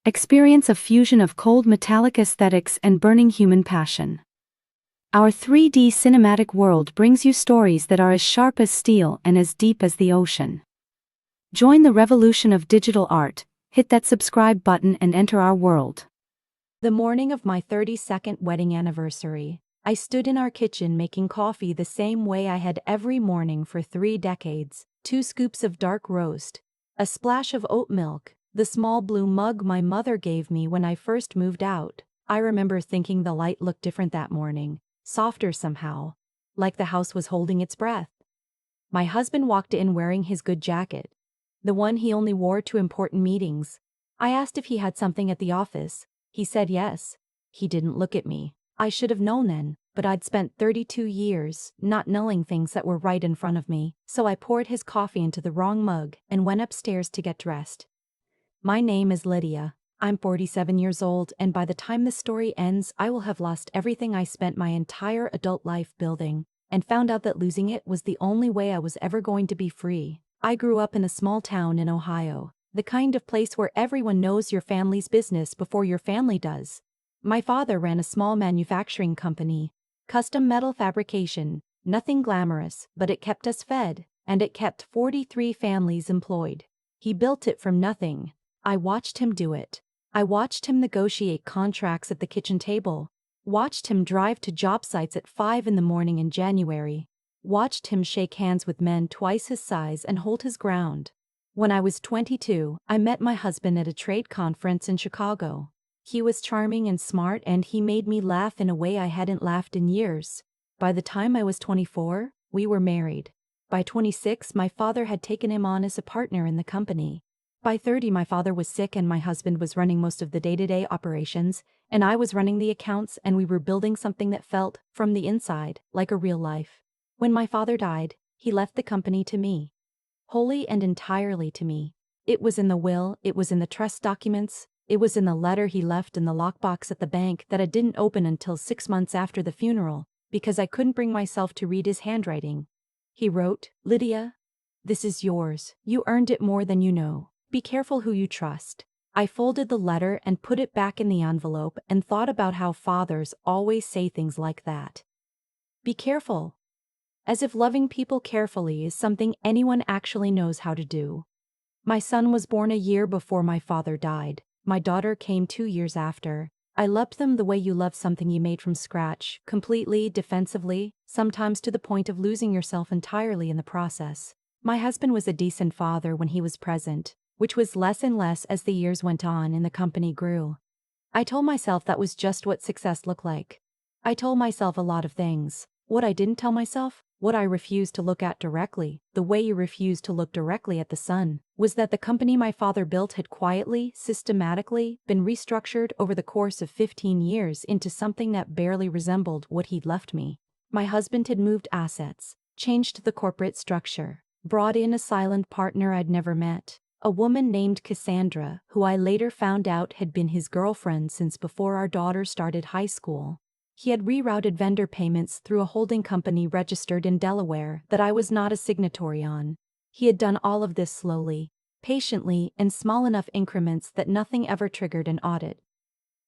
Experience a fusion of cold metallic aesthetics and burning human passion. Our 3D cinematic world brings you stories that are as sharp as steel and as deep as the ocean. Join the revolution of digital art, hit that subscribe button and enter our world. The morning of my 32nd wedding anniversary, I stood in our kitchen making coffee the same way I had every morning for 3 decades, 2 scoops of dark roast, a splash of oat milk, the small blue mug my mother gave me when I first moved out. I remember thinking the light looked different that morning, softer somehow, like the house was holding its breath. My husband walked in wearing his good jacket, the one he only wore to important meetings. I asked if he had something at the office. He said yes. He didn't look at me. I should have known then, but I'd spent 32 years not knowing things that were right in front of me, so I poured his coffee into the wrong mug and went upstairs to get dressed. My name is Lydia. I'm 47 years old, and by the time this story ends, I will have lost everything I spent my entire adult life building, and found out that losing it was the only way I was ever going to be free. I grew up in a small town in Ohio, the kind of place where everyone knows your family's business before your family does. My father ran a small manufacturing company, custom metal fabrication, nothing glamorous, but it kept us fed, and it kept 43 families employed. He built it from nothing. I watched him do it. I watched him negotiate contracts at the kitchen table, watched him drive to job sites at 5 in the morning in January, watched him shake hands with men twice his size and hold his ground. When I was 22, I met my husband at a trade conference in Chicago. He was charming and smart, and he made me laugh in a way I hadn't laughed in years. By the time I was 24, we were married. By 26, my father had taken him on as a partner in the company. By 30, my father was sick and my husband was running most of the day-to-day operations, and I was running the accounts, and we were building something that felt, from the inside, like a real life. When my father died, he left the company to me. Wholly and entirely to me. It was in the will, it was in the trust documents, it was in the letter he left in the lockbox at the bank that I didn't open until 6 months after the funeral, because I couldn't bring myself to read his handwriting. He wrote, "Lydia, this is yours. You earned it more than you know. Be careful who you trust." I folded the letter and put it back in the envelope and thought about how fathers always say things like that. Be careful. As if loving people carefully is something anyone actually knows how to do. My son was born a year before my father died. My daughter came 2 years after. I loved them the way you love something you made from scratch, completely, defensively, sometimes to the point of losing yourself entirely in the process. My husband was a decent father when he was present, which was less and less as the years went on and the company grew. I told myself that was just what success looked like. I told myself a lot of things. What I didn't tell myself, what I refused to look at directly, the way you refuse to look directly at the sun, was that the company my father built had quietly, systematically, been restructured over the course of 15 years into something that barely resembled what he'd left me. My husband had moved assets, changed the corporate structure, brought in a silent partner I'd never met, a woman named Cassandra, who I later found out had been his girlfriend since before our daughter started high school. He had rerouted vendor payments through a holding company registered in Delaware that I was not a signatory on. He had done all of this slowly, patiently, in small enough increments that nothing ever triggered an audit.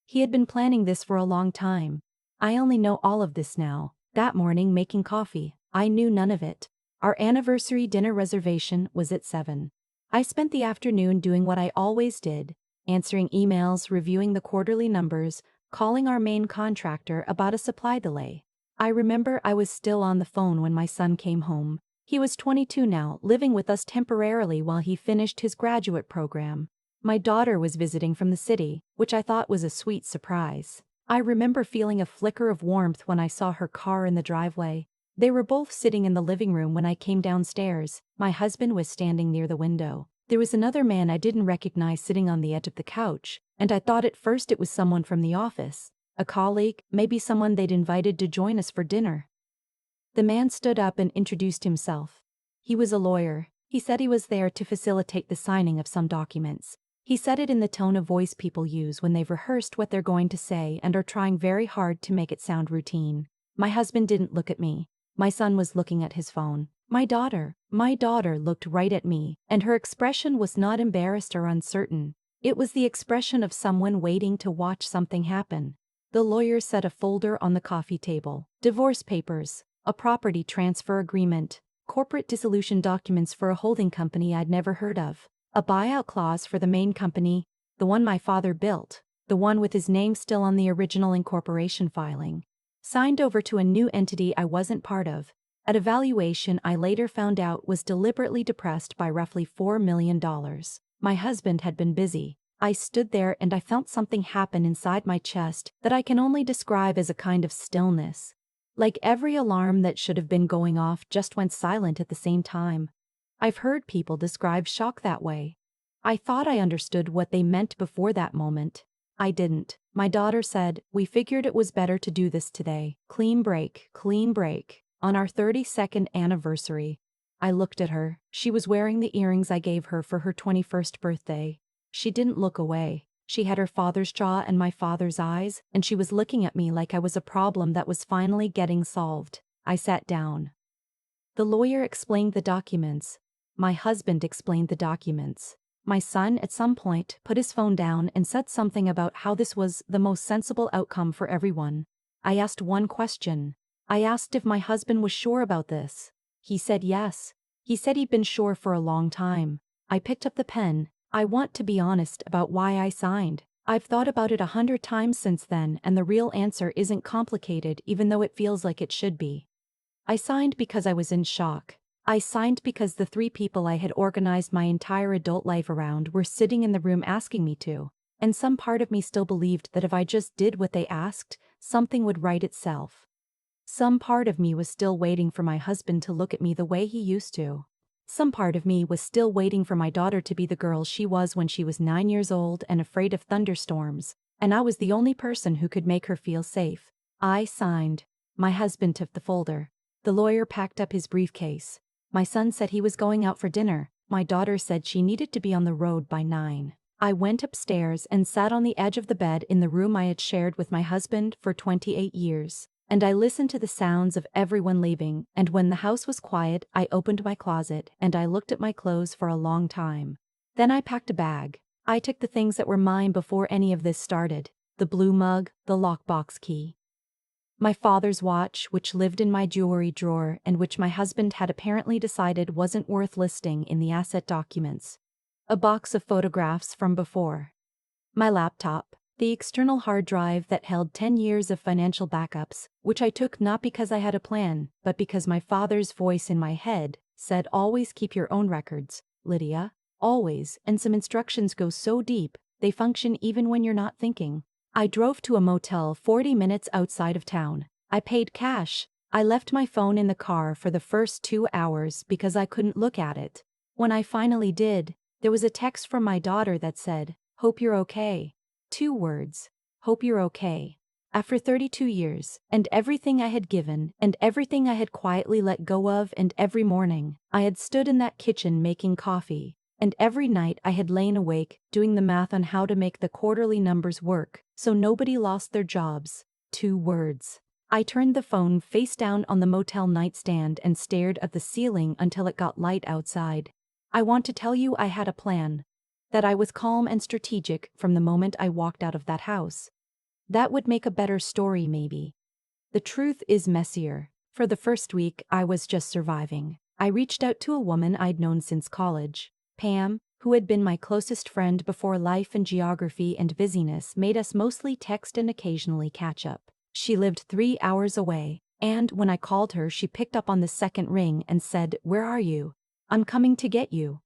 He had been planning this for a long time. I only know all of this now. That morning making coffee, I knew none of it. Our anniversary dinner reservation was at 7. I spent the afternoon doing what I always did, answering emails, reviewing the quarterly numbers, calling our main contractor about a supply delay. I remember I was still on the phone when my son came home. He was 22 now, living with us temporarily while he finished his graduate program. My daughter was visiting from the city, which I thought was a sweet surprise. I remember feeling a flicker of warmth when I saw her car in the driveway. They were both sitting in the living room when I came downstairs. My husband was standing near the window. There was another man I didn't recognize sitting on the edge of the couch, and I thought at first it was someone from the office, a colleague, maybe someone they'd invited to join us for dinner. The man stood up and introduced himself. He was a lawyer. He said he was there to facilitate the signing of some documents. He said it in the tone of voice people use when they've rehearsed what they're going to say and are trying very hard to make it sound routine. My husband didn't look at me. My son was looking at his phone. My daughter looked right at me, and her expression was not embarrassed or uncertain. It was the expression of someone waiting to watch something happen. The lawyer set a folder on the coffee table. Divorce papers, a property transfer agreement, corporate dissolution documents for a holding company I'd never heard of, a buyout clause for the main company, the one my father built, the one with his name still on the original incorporation filing, signed over to a new entity I wasn't part of, at a valuation I later found out was deliberately depressed by roughly $4 million. My husband had been busy. I stood there and I felt something happen inside my chest that I can only describe as a kind of stillness. Like every alarm that should have been going off just went silent at the same time. I've heard people describe shock that way. I thought I understood what they meant before that moment. I didn't. My daughter said, "We figured it was better to do this today. Clean break, clean break." On our 32nd anniversary. I looked at her. She was wearing the earrings I gave her for her 21st birthday. She didn't look away. She had her father's jaw and my father's eyes, and she was looking at me like I was a problem that was finally getting solved. I sat down. The lawyer explained the documents. My husband explained the documents. My son, at some point, put his phone down and said something about how this was the most sensible outcome for everyone. I asked one question. I asked if my husband was sure about this. He said yes. He said he'd been sure for a long time. I picked up the pen. I want to be honest about why I signed. I've thought about it 100 times since then, and the real answer isn't complicated even though it feels like it should be. I signed because I was in shock. I signed because the 3 people I had organized my entire adult life around were sitting in the room asking me to, and some part of me still believed that if I just did what they asked, something would right itself. Some part of me was still waiting for my husband to look at me the way he used to. Some part of me was still waiting for my daughter to be the girl she was when she was 9 years old and afraid of thunderstorms, and I was the only person who could make her feel safe. I signed. My husband took the folder. The lawyer packed up his briefcase. My son said he was going out for dinner. My daughter said she needed to be on the road by 9. I went upstairs and sat on the edge of the bed in the room I had shared with my husband for 28 years. And I listened to the sounds of everyone leaving, and when the house was quiet, I opened my closet and I looked at my clothes for a long time. Then I packed a bag. I took the things that were mine before any of this started: the blue mug, the lockbox key, my father's watch, which lived in my jewelry drawer and which my husband had apparently decided wasn't worth listing in the asset documents, a box of photographs from before, my laptop, the external hard drive that held 10 years of financial backups, which I took not because I had a plan, but because my father's voice in my head said, "Always keep your own records, Lydia, always," and some instructions go so deep, they function even when you're not thinking. I drove to a motel 40 minutes outside of town. I paid cash. I left my phone in the car for the first 2 hours because I couldn't look at it. When I finally did, there was a text from my daughter that said, "Hope you're okay." 2 words. Hope you're okay. After 32 years, and everything I had given, and everything I had quietly let go of, and every morning, I had stood in that kitchen making coffee, and every night I had lain awake, doing the math on how to make the quarterly numbers work, so nobody lost their jobs. 2 words. I turned the phone face down on the motel nightstand and stared at the ceiling until it got light outside. I want to tell you I had a plan. That I was calm and strategic from the moment I walked out of that house. That would make a better story, maybe. The truth is messier. For the first week, I was just surviving. I reached out to a woman I'd known since college. Pam, who had been my closest friend before life and geography and busyness made us mostly text and occasionally catch up. She lived 3 hours away, and when I called her, she picked up on the second ring and said, "Where are you? I'm coming to get you."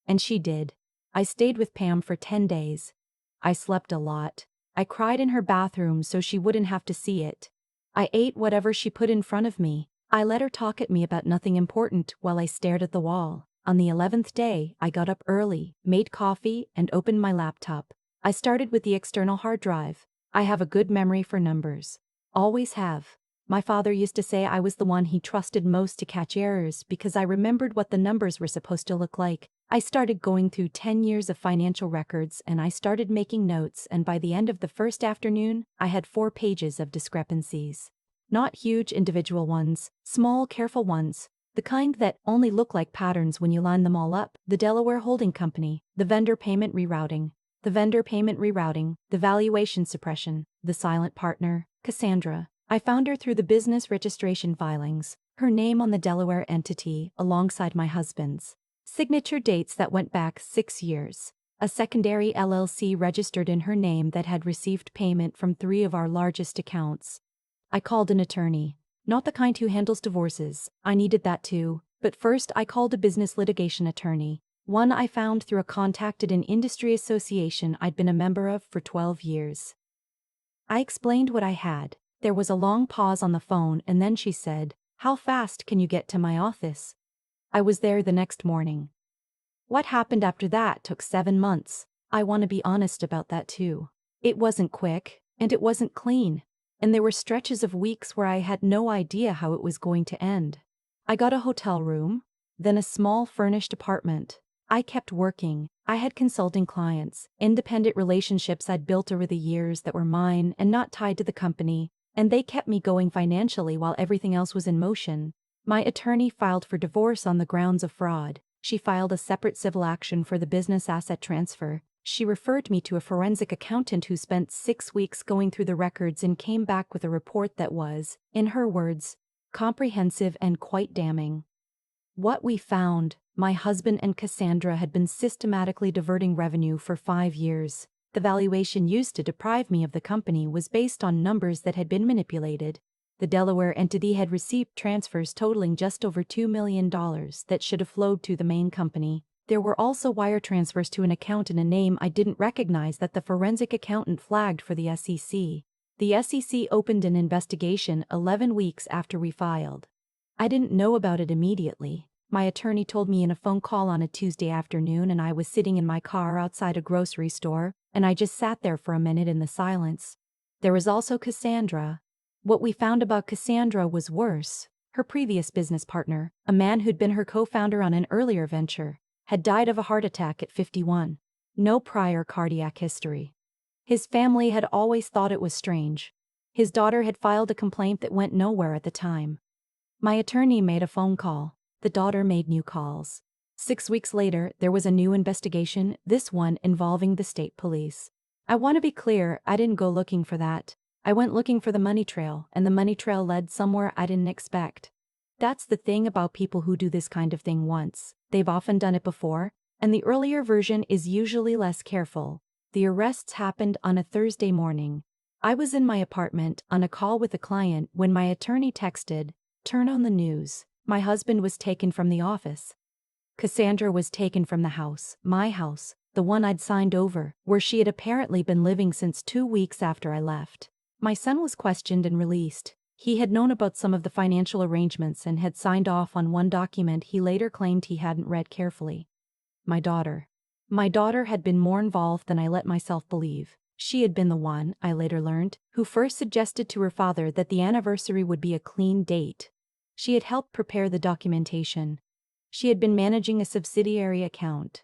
And she did. I stayed with Pam for 10 days. I slept a lot. I cried in her bathroom so she wouldn't have to see it. I ate whatever she put in front of me. I let her talk at me about nothing important while I stared at the wall. On the 11th day, I got up early, made coffee, and opened my laptop. I started with the external hard drive. I have a good memory for numbers. Always have. My father used to say I was the one he trusted most to catch errors because I remembered what the numbers were supposed to look like. I started going through 10 years of financial records and I started making notes, and by the end of the first afternoon, I had 4 pages of discrepancies. Not huge individual ones, small, careful ones. The kind that only look like patterns when you line them all up: the Delaware holding company, the vendor payment rerouting, the vendor payment rerouting, the valuation suppression, the silent partner, Cassandra. I found her through the business registration filings, her name on the Delaware entity alongside my husband's. Signature dates that went back 6 years. A secondary LLC registered in her name that had received payment from 3 of our largest accounts. I called an attorney. Not the kind who handles divorces, I needed that too, but first I called a business litigation attorney. One I found through a contact at an industry association I'd been a member of for 12 years. I explained what I had. There was a long pause on the phone and then she said, "How fast can you get to my office?" I was there the next morning. What happened after that took 7 months. I want to be honest about that too. It wasn't quick, and it wasn't clean, and there were stretches of weeks where I had no idea how it was going to end. I got a hotel room, then a small furnished apartment. I kept working. I had consulting clients, independent relationships I'd built over the years that were mine and not tied to the company, and they kept me going financially while everything else was in motion. My attorney filed for divorce on the grounds of fraud. She filed a separate civil action for the business asset transfer. She referred me to a forensic accountant who spent 6 weeks going through the records and came back with a report that was, in her words, comprehensive and quite damning. What we found: my husband and Cassandra had been systematically diverting revenue for 5 years. The valuation used to deprive me of the company was based on numbers that had been manipulated. The Delaware entity had received transfers totaling just over $2 million that should have flowed to the main company. There were also wire transfers to an account in a name I didn't recognize that the forensic accountant flagged for the SEC. The SEC opened an investigation 11 weeks after we filed. I didn't know about it immediately. My attorney told me in a phone call on a Tuesday afternoon, and I was sitting in my car outside a grocery store, and I just sat there for a minute in the silence. There was also Cassandra. What we found about Cassandra was worse. Her previous business partner, a man who'd been her co-founder on an earlier venture, had died of a heart attack at 51. No prior cardiac history. His family had always thought it was strange. His daughter had filed a complaint that went nowhere at the time. My attorney made a phone call. The daughter made new calls. 6 weeks later, there was a new investigation, this one involving the state police. I want to be clear, I didn't go looking for that. I went looking for the money trail, and the money trail led somewhere I didn't expect. That's the thing about people who do this kind of thing once. They've often done it before, and the earlier version is usually less careful. The arrests happened on a Thursday morning. I was in my apartment on a call with a client when my attorney texted, "Turn on the news. My husband was taken from the office." Cassandra was taken from the house, my house, the one I'd signed over, where she had apparently been living since 2 weeks after I left. My son was questioned and released. He had known about some of the financial arrangements and had signed off on one document he later claimed he hadn't read carefully. My daughter. My daughter had been more involved than I let myself believe. She had been the one, I later learned, who first suggested to her father that the anniversary would be a clean date. She had helped prepare the documentation. She had been managing a subsidiary account.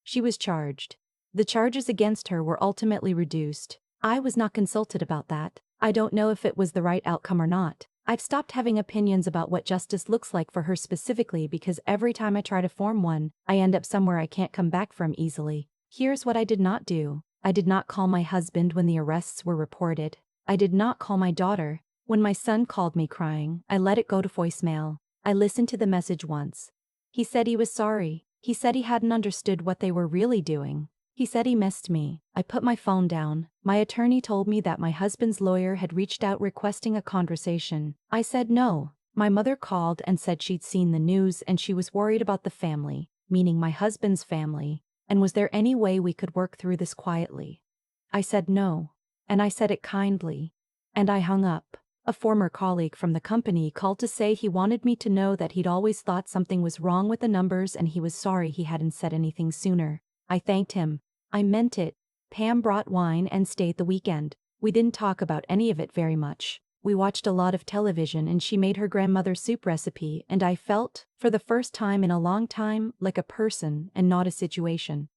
She was charged. The charges against her were ultimately reduced. I was not consulted about that. I don't know if it was the right outcome or not. I've stopped having opinions about what justice looks like for her specifically because every time I try to form one, I end up somewhere I can't come back from easily. Here's what I did not do. I did not call my husband when the arrests were reported. I did not call my daughter. When my son called me crying, I let it go to voicemail. I listened to the message once. He said he was sorry. He said he hadn't understood what they were really doing. He said he missed me. I put my phone down. My attorney told me that my husband's lawyer had reached out requesting a conversation. I said no. My mother called and said she'd seen the news and she was worried about the family, meaning my husband's family, and was there any way we could work through this quietly? I said no. And I said it kindly. And I hung up. A former colleague from the company called to say he wanted me to know that he'd always thought something was wrong with the numbers and he was sorry he hadn't said anything sooner. I thanked him. I meant it. Pam brought wine and stayed the weekend. We didn't talk about any of it very much. We watched a lot of television and she made her grandmother's soup recipe and I felt, for the first time in a long time, like a person and not a situation.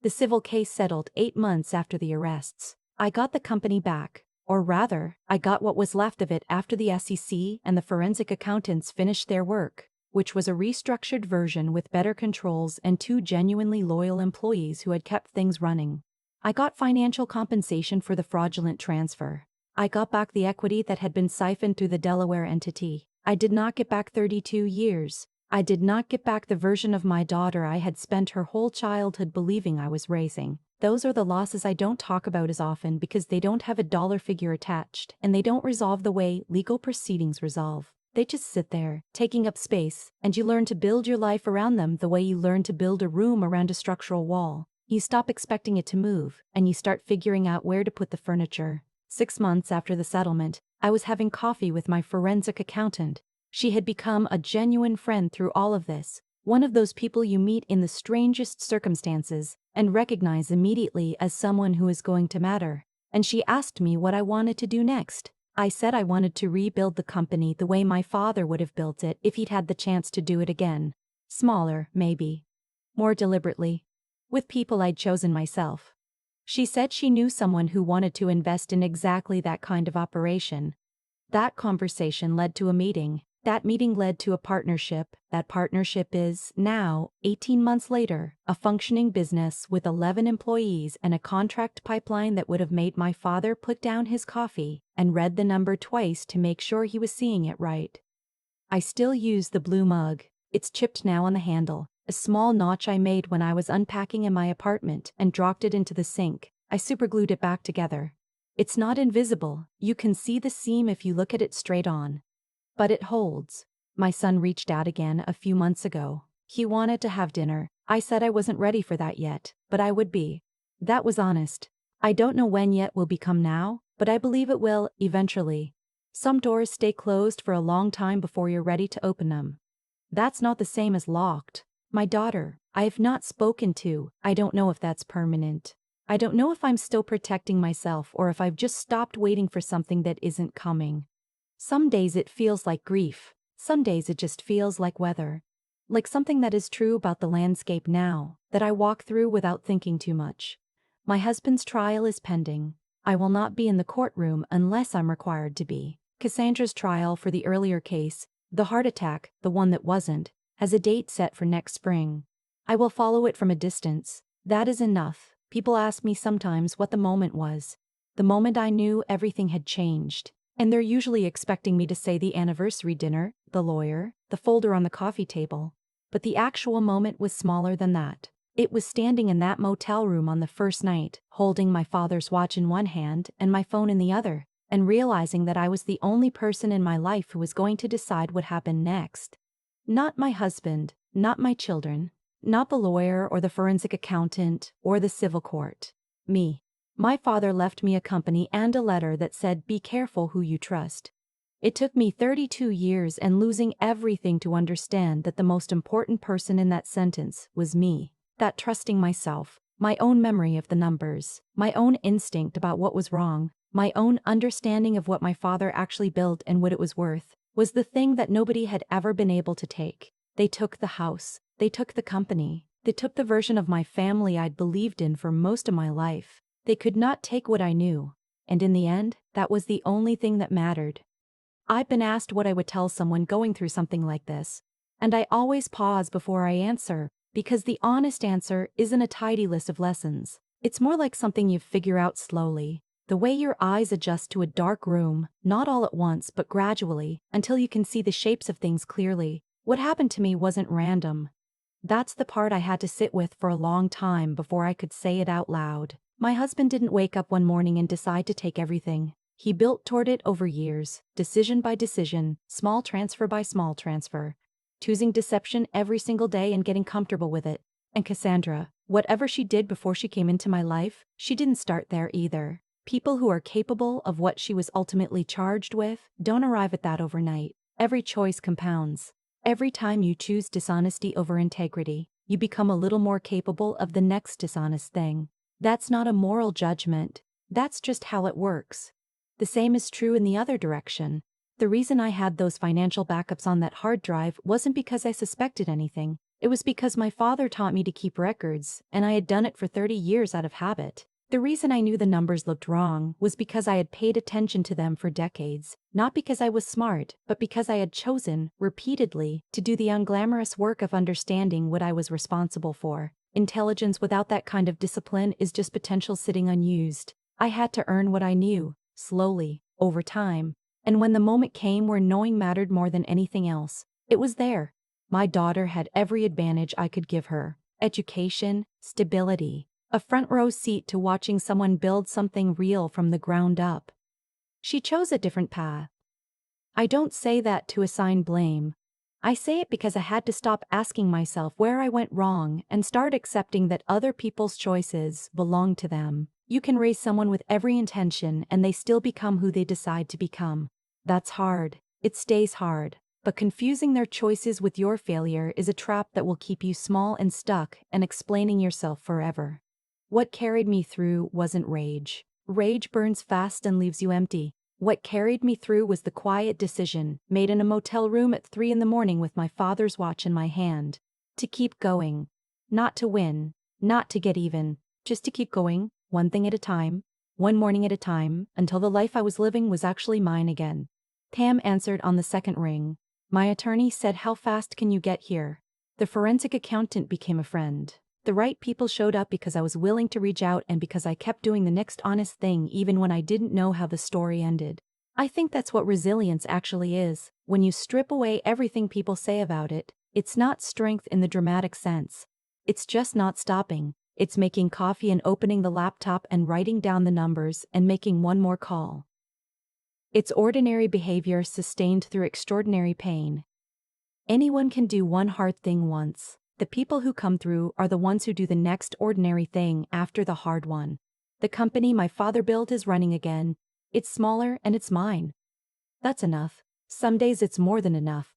The civil case settled 8 months after the arrests. I got the company back. Or rather, I got what was left of it after the SEC and the forensic accountants finished their work, which was a restructured version with better controls and 2 genuinely loyal employees who had kept things running. I got financial compensation for the fraudulent transfer. I got back the equity that had been siphoned through the Delaware entity. I did not get back 32 years. I did not get back the version of my daughter I had spent her whole childhood believing I was raising. Those are the losses I don't talk about as often because they don't have a dollar figure attached, and they don't resolve the way legal proceedings resolve. They just sit there, taking up space, and you learn to build your life around them the way you learn to build a room around a structural wall. You stop expecting it to move, and you start figuring out where to put the furniture. 6 months after the settlement, I was having coffee with my forensic accountant. She had become a genuine friend through all of this, one of those people you meet in the strangest circumstances and recognize immediately as someone who is going to matter. And she asked me what I wanted to do next. I said I wanted to rebuild the company the way my father would have built it if he'd had the chance to do it again. Smaller, maybe. More deliberately. With people I'd chosen myself. She said she knew someone who wanted to invest in exactly that kind of operation. That conversation led to a meeting. That meeting led to a partnership. That partnership is, now, 18 months later, a functioning business with 11 employees and a contract pipeline that would have made my father put down his coffee and read the number twice to make sure he was seeing it right. I still use the blue mug. It's chipped now on the handle, a small notch I made when I was unpacking in my apartment and dropped it into the sink. I superglued it back together. It's not invisible, you can see the seam if you look at it straight on. But it holds. My son reached out again a few months ago. He wanted to have dinner. I said I wasn't ready for that yet, but I would be. That was honest. I don't know when yet will become now, but I believe it will, eventually. Some doors stay closed for a long time before you're ready to open them. That's not the same as locked. My daughter, I have not spoken to. I don't know if that's permanent. I don't know if I'm still protecting myself or if I've just stopped waiting for something that isn't coming. Some days it feels like grief. Some days it just feels like weather. Like something that is true about the landscape now, that I walk through without thinking too much. My husband's trial is pending. I will not be in the courtroom unless I'm required to be. Cassandra's trial for the earlier case, the heart attack, the one that wasn't, has a date set for next spring. I will follow it from a distance. That is enough. People ask me sometimes what the moment was. The moment I knew everything had changed. And they're usually expecting me to say the anniversary dinner, the lawyer, the folder on the coffee table. But the actual moment was smaller than that. It was standing in that motel room on the first night, holding my father's watch in one hand and my phone in the other, and realizing that I was the only person in my life who was going to decide what happened next. Not my husband, not my children, not the lawyer or the forensic accountant or the civil court. Me. My father left me a company and a letter that said, "Be careful who you trust." It took me 32 years and losing everything to understand that the most important person in that sentence was me. That trusting myself, my own memory of the numbers, my own instinct about what was wrong, my own understanding of what my father actually built and what it was worth, was the thing that nobody had ever been able to take. They took the house. They took the company. They took the version of my family I'd believed in for most of my life. They could not take what I knew, and in the end, that was the only thing that mattered. I've been asked what I would tell someone going through something like this, and I always pause before I answer, because the honest answer isn't a tidy list of lessons. It's more like something you figure out slowly, the way your eyes adjust to a dark room, not all at once but gradually, until you can see the shapes of things clearly. What happened to me wasn't random. That's the part I had to sit with for a long time before I could say it out loud. My husband didn't wake up one morning and decide to take everything. He built toward it over years, decision by decision, small transfer by small transfer, choosing deception every single day and getting comfortable with it. And Cassandra, whatever she did before she came into my life, she didn't start there either. People who are capable of what she was ultimately charged with don't arrive at that overnight. Every choice compounds. Every time you choose dishonesty over integrity, you become a little more capable of the next dishonest thing. That's not a moral judgment. That's just how it works. The same is true in the other direction. The reason I had those financial backups on that hard drive wasn't because I suspected anything. It was because my father taught me to keep records, and I had done it for 30 years out of habit. The reason I knew the numbers looked wrong was because I had paid attention to them for decades, not because I was smart, but because I had chosen, repeatedly, to do the unglamorous work of understanding what I was responsible for. Intelligence without that kind of discipline is just potential sitting unused. I had to earn what I knew, slowly, over time. And when the moment came where knowing mattered more than anything else, it was there. My daughter had every advantage I could give her: education, stability, a front row seat to watching someone build something real from the ground up. She chose a different path. I don't say that to assign blame. I say it because I had to stop asking myself where I went wrong and start accepting that other people's choices belong to them. You can raise someone with every intention and they still become who they decide to become. That's hard. It stays hard. But confusing their choices with your failure is a trap that will keep you small and stuck and explaining yourself forever. What carried me through wasn't rage. Rage burns fast and leaves you empty. What carried me through was the quiet decision, made in a motel room at 3 a.m. with my father's watch in my hand, to keep going. Not to win, not to get even, just to keep going, one thing at a time, one morning at a time, until the life I was living was actually mine again. Pam answered on the second ring. My attorney said, "How fast can you get here?" The forensic accountant became a friend. The right people showed up because I was willing to reach out and because I kept doing the next honest thing even when I didn't know how the story ended. I think that's what resilience actually is. When you strip away everything people say about it, it's not strength in the dramatic sense. It's just not stopping. It's making coffee and opening the laptop and writing down the numbers and making one more call. It's ordinary behavior sustained through extraordinary pain. Anyone can do one hard thing once. The people who come through are the ones who do the next ordinary thing after the hard one. The company my father built is running again. It's smaller and it's mine. That's enough. Some days it's more than enough.